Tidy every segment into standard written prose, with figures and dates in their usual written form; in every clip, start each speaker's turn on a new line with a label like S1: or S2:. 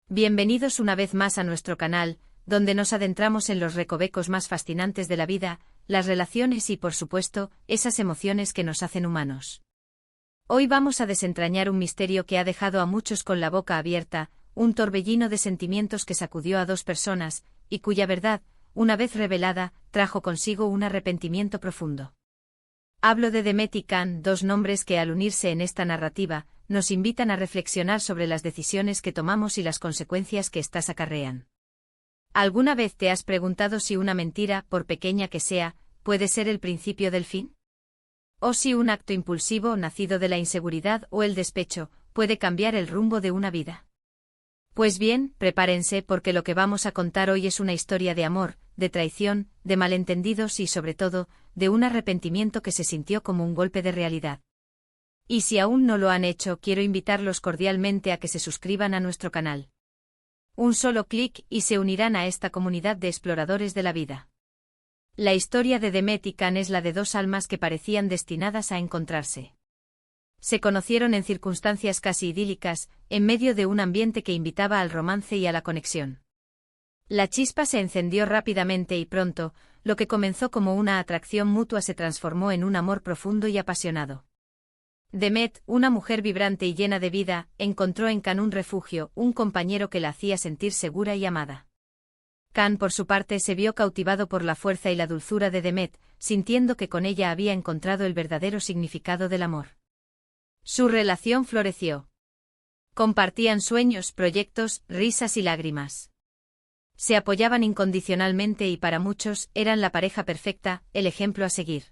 S1: Bienvenidos una vez más a nuestro canal, donde nos adentramos en los recovecos más fascinantes de la vida, las relaciones y, por supuesto, esas emociones que nos hacen humanos. Hoy vamos a desentrañar un misterio que ha dejado a muchos con la boca abierta, un torbellino de sentimientos que sacudió a dos personas, y cuya verdad, una vez revelada, trajo consigo un arrepentimiento profundo. Hablo de Demet y Can, dos nombres que al unirse en esta narrativa, nos invitan a reflexionar sobre las decisiones que tomamos y las consecuencias que éstas acarrean. ¿Alguna vez te has preguntado si una mentira, por pequeña que sea, puede ser el principio del fin? ¿O si un acto impulsivo nacido de la inseguridad o el despecho, puede cambiar el rumbo de una vida? Pues bien, prepárense porque lo que vamos a contar hoy es una historia de amor, de traición, de malentendidos y sobre todo, de un arrepentimiento que se sintió como un golpe de realidad. Y si aún no lo han hecho, quiero invitarlos cordialmente a que se suscriban a nuestro canal. Un solo clic y se unirán a esta comunidad de exploradores de la vida. La historia de Demet y Can es la de dos almas que parecían destinadas a encontrarse. Se conocieron en circunstancias casi idílicas, en medio de un ambiente que invitaba al romance y a la conexión. La chispa se encendió rápidamente y pronto, lo que comenzó como una atracción mutua se transformó en un amor profundo y apasionado. Demet, una mujer vibrante y llena de vida, encontró en Can un refugio, un compañero que la hacía sentir segura y amada. Can, por su parte, se vio cautivado por la fuerza y la dulzura de Demet, sintiendo que con ella había encontrado el verdadero significado del amor. Su relación floreció. Compartían sueños, proyectos, risas y lágrimas. Se apoyaban incondicionalmente y para muchos eran la pareja perfecta, el ejemplo a seguir.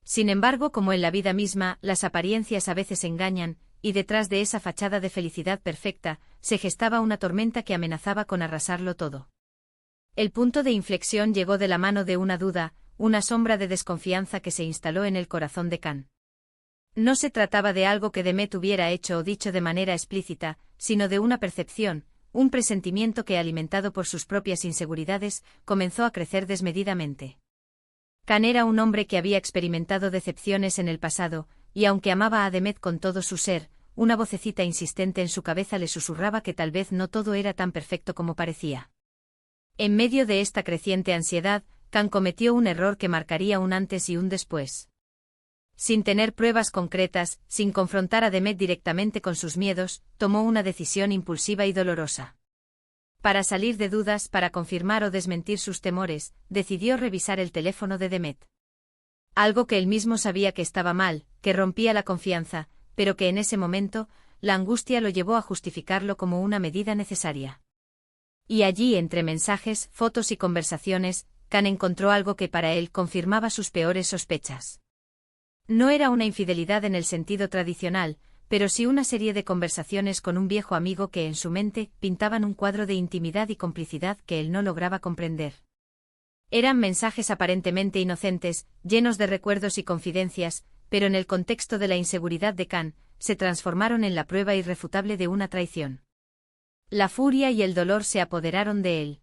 S1: Sin embargo, como en la vida misma, las apariencias a veces engañan, y detrás de esa fachada de felicidad perfecta, se gestaba una tormenta que amenazaba con arrasarlo todo. El punto de inflexión llegó de la mano de una duda, una sombra de desconfianza que se instaló en el corazón de Can. No se trataba de algo que Demet hubiera hecho o dicho de manera explícita, sino de una percepción, un presentimiento que, alimentado por sus propias inseguridades, comenzó a crecer desmedidamente. Can era un hombre que había experimentado decepciones en el pasado, y aunque amaba a Demet con todo su ser, una vocecita insistente en su cabeza le susurraba que tal vez no todo era tan perfecto como parecía. En medio de esta creciente ansiedad, Can cometió un error que marcaría un antes y un después. Sin tener pruebas concretas, sin confrontar a Demet directamente con sus miedos, tomó una decisión impulsiva y dolorosa. Para salir de dudas, para confirmar o desmentir sus temores, decidió revisar el teléfono de Demet. Algo que él mismo sabía que estaba mal, que rompía la confianza, pero que en ese momento, la angustia lo llevó a justificarlo como una medida necesaria. Y allí, entre mensajes, fotos y conversaciones, Can encontró algo que para él confirmaba sus peores sospechas. No era una infidelidad en el sentido tradicional, pero sí una serie de conversaciones con un viejo amigo que en su mente pintaban un cuadro de intimidad y complicidad que él no lograba comprender. Eran mensajes aparentemente inocentes, llenos de recuerdos y confidencias, pero en el contexto de la inseguridad de Can, se transformaron en la prueba irrefutable de una traición. La furia y el dolor se apoderaron de él.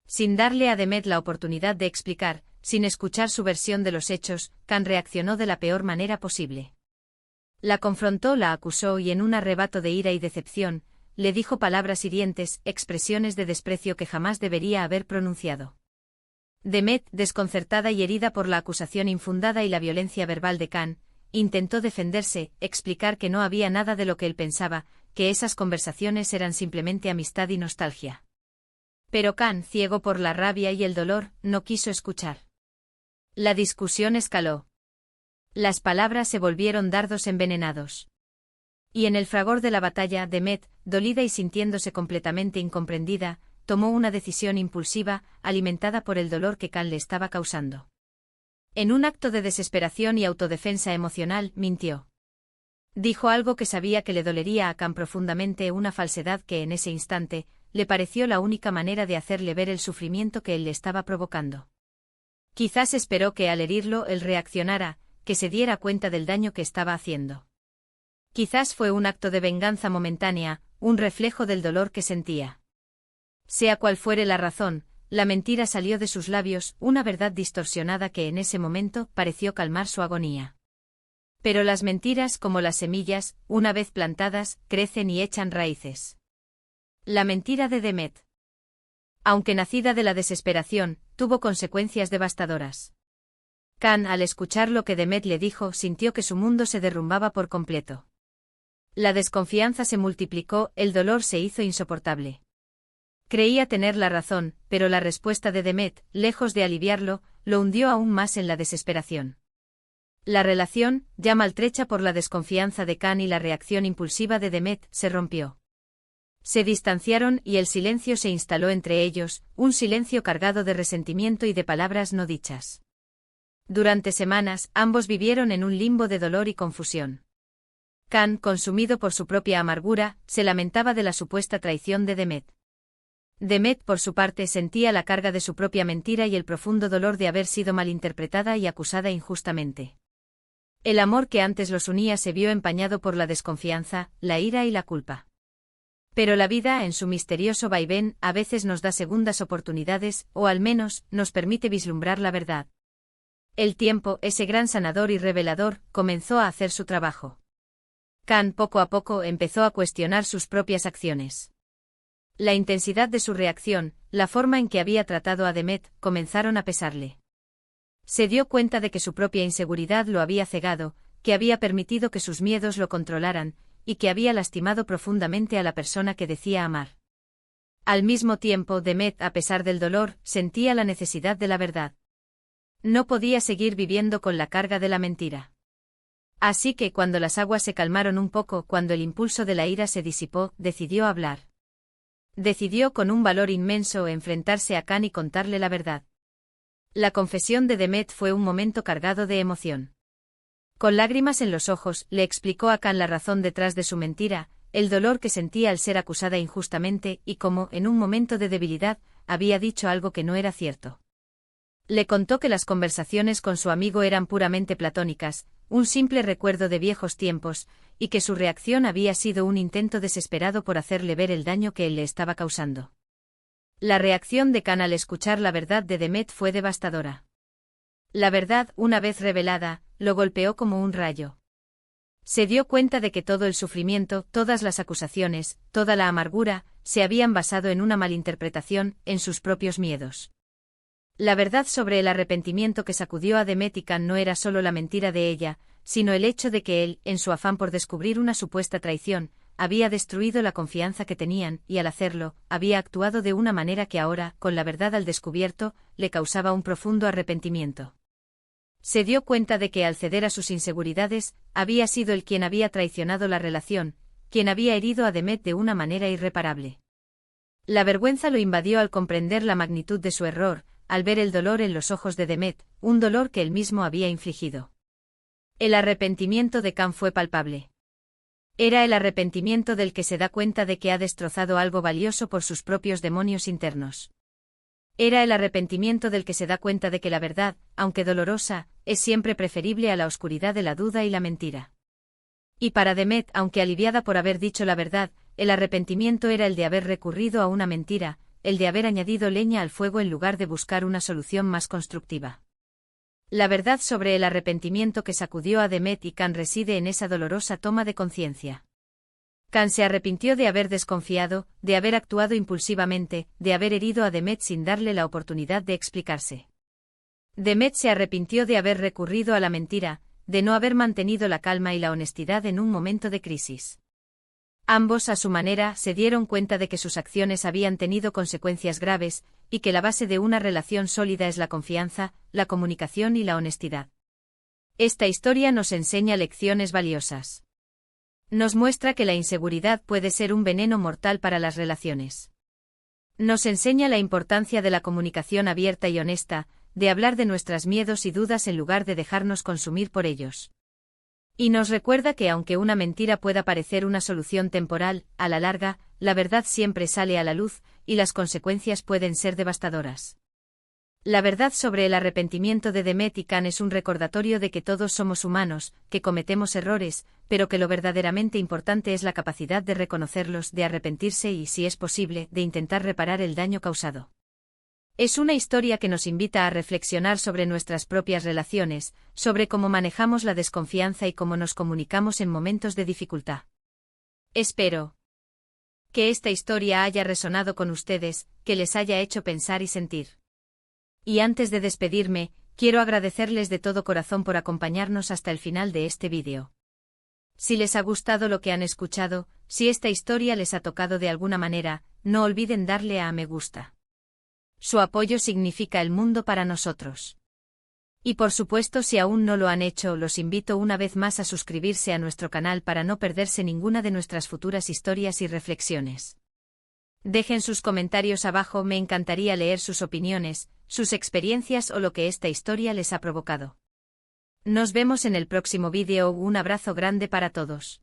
S1: Sin darle a Demet la oportunidad de explicar, sin escuchar su versión de los hechos, Can reaccionó de la peor manera posible. La confrontó, la acusó y en un arrebato de ira y decepción, le dijo palabras hirientes, expresiones de desprecio que jamás debería haber pronunciado. Demet, desconcertada y herida por la acusación infundada y la violencia verbal de Can, intentó defenderse, explicar que no había nada de lo que él pensaba, que esas conversaciones eran simplemente amistad y nostalgia. Pero Can, ciego por la rabia y el dolor, no quiso escuchar. La discusión escaló. Las palabras se volvieron dardos envenenados. Y en el fragor de la batalla, Demet, dolida y sintiéndose completamente incomprendida, tomó una decisión impulsiva, alimentada por el dolor que Can le estaba causando. En un acto de desesperación y autodefensa emocional, mintió. Dijo algo que sabía que le dolería a Can profundamente, una falsedad que en ese instante, le pareció la única manera de hacerle ver el sufrimiento que él le estaba provocando. Quizás esperó que al herirlo él reaccionara, que se diera cuenta del daño que estaba haciendo. Quizás fue un acto de venganza momentánea, un reflejo del dolor que sentía. Sea cual fuere la razón, la mentira salió de sus labios, una verdad distorsionada que en ese momento pareció calmar su agonía. Pero las mentiras, como las semillas, una vez plantadas, crecen y echan raíces. La mentira de Demet. Aunque nacida de la desesperación, tuvo consecuencias devastadoras. Can, al escuchar lo que Demet le dijo, sintió que su mundo se derrumbaba por completo. La desconfianza se multiplicó, el dolor se hizo insoportable. Creía tener la razón, pero la respuesta de Demet, lejos de aliviarlo, lo hundió aún más en la desesperación. La relación, ya maltrecha por la desconfianza de Can y la reacción impulsiva de Demet, se rompió. Se distanciaron y el silencio se instaló entre ellos, un silencio cargado de resentimiento y de palabras no dichas. Durante semanas, ambos vivieron en un limbo de dolor y confusión. Can, consumido por su propia amargura, se lamentaba de la supuesta traición de Demet. Demet, por su parte, sentía la carga de su propia mentira y el profundo dolor de haber sido malinterpretada y acusada injustamente. El amor que antes los unía se vio empañado por la desconfianza, la ira y la culpa. Pero la vida, en su misterioso vaivén, a veces nos da segundas oportunidades, o al menos, nos permite vislumbrar la verdad. El tiempo, ese gran sanador y revelador, comenzó a hacer su trabajo. Can, poco a poco, empezó a cuestionar sus propias acciones. La intensidad de su reacción, la forma en que había tratado a Demet, comenzaron a pesarle. Se dio cuenta de que su propia inseguridad lo había cegado, que había permitido que sus miedos lo controlaran, y que había lastimado profundamente a la persona que decía amar. Al mismo tiempo, Demet, a pesar del dolor, sentía la necesidad de la verdad. No podía seguir viviendo con la carga de la mentira. Así que cuando las aguas se calmaron un poco, cuando el impulso de la ira se disipó, decidió hablar. Decidió con un valor inmenso enfrentarse a Can y contarle la verdad. La confesión de Demet fue un momento cargado de emoción. Con lágrimas en los ojos, le explicó a Can la razón detrás de su mentira, el dolor que sentía al ser acusada injustamente y cómo, en un momento de debilidad, había dicho algo que no era cierto. Le contó que las conversaciones con su amigo eran puramente platónicas, un simple recuerdo de viejos tiempos, y que su reacción había sido un intento desesperado por hacerle ver el daño que él le estaba causando. La reacción de Can al escuchar la verdad de Demet fue devastadora. La verdad, una vez revelada, lo golpeó como un rayo. Se dio cuenta de que todo el sufrimiento, todas las acusaciones, toda la amargura, se habían basado en una malinterpretación, en sus propios miedos. La verdad sobre el arrepentimiento que sacudió a Demet y Can no era solo la mentira de ella, sino el hecho de que él, en su afán por descubrir una supuesta traición, había destruido la confianza que tenían, y al hacerlo, había actuado de una manera que ahora, con la verdad al descubierto, le causaba un profundo arrepentimiento. Se dio cuenta de que al ceder a sus inseguridades, había sido él quien había traicionado la relación, quien había herido a Demet de una manera irreparable. La vergüenza lo invadió al comprender la magnitud de su error, al ver el dolor en los ojos de Demet, un dolor que él mismo había infligido. El arrepentimiento de Can fue palpable. Era el arrepentimiento del que se da cuenta de que ha destrozado algo valioso por sus propios demonios internos. Era el arrepentimiento del que se da cuenta de que la verdad, aunque dolorosa, es siempre preferible a la oscuridad de la duda y la mentira. Y para Demet, aunque aliviada por haber dicho la verdad, el arrepentimiento era el de haber recurrido a una mentira, el de haber añadido leña al fuego en lugar de buscar una solución más constructiva. La verdad sobre el arrepentimiento que sacudió a Demet y Can reside en esa dolorosa toma de conciencia. Can se arrepintió de haber desconfiado, de haber actuado impulsivamente, de haber herido a Demet sin darle la oportunidad de explicarse. Demet se arrepintió de haber recurrido a la mentira, de no haber mantenido la calma y la honestidad en un momento de crisis. Ambos, a su manera, se dieron cuenta de que sus acciones habían tenido consecuencias graves, y que la base de una relación sólida es la confianza, la comunicación y la honestidad. Esta historia nos enseña lecciones valiosas. Nos muestra que la inseguridad puede ser un veneno mortal para las relaciones. Nos enseña la importancia de la comunicación abierta y honesta, de hablar de nuestros miedos y dudas en lugar de dejarnos consumir por ellos. Y nos recuerda que aunque una mentira pueda parecer una solución temporal, a la larga, la verdad siempre sale a la luz, y las consecuencias pueden ser devastadoras. La verdad sobre el arrepentimiento de Demet y Can es un recordatorio de que todos somos humanos, que cometemos errores, pero que lo verdaderamente importante es la capacidad de reconocerlos, de arrepentirse y, si es posible, de intentar reparar el daño causado. Es una historia que nos invita a reflexionar sobre nuestras propias relaciones, sobre cómo manejamos la desconfianza y cómo nos comunicamos en momentos de dificultad. Espero Que esta historia haya resonado con ustedes, que les haya hecho pensar y sentir. Y antes de despedirme, quiero agradecerles de todo corazón por acompañarnos hasta el final de este vídeo. Si les ha gustado lo que han escuchado, si esta historia les ha tocado de alguna manera, no olviden darle a me gusta. Su apoyo significa el mundo para nosotros. Y por supuesto, si aún no lo han hecho, los invito una vez más a suscribirse a nuestro canal para no perderse ninguna de nuestras futuras historias y reflexiones. Dejen sus comentarios abajo, me encantaría leer sus opiniones, sus experiencias o lo que esta historia les ha provocado. Nos vemos en el próximo vídeo, un abrazo grande para todos.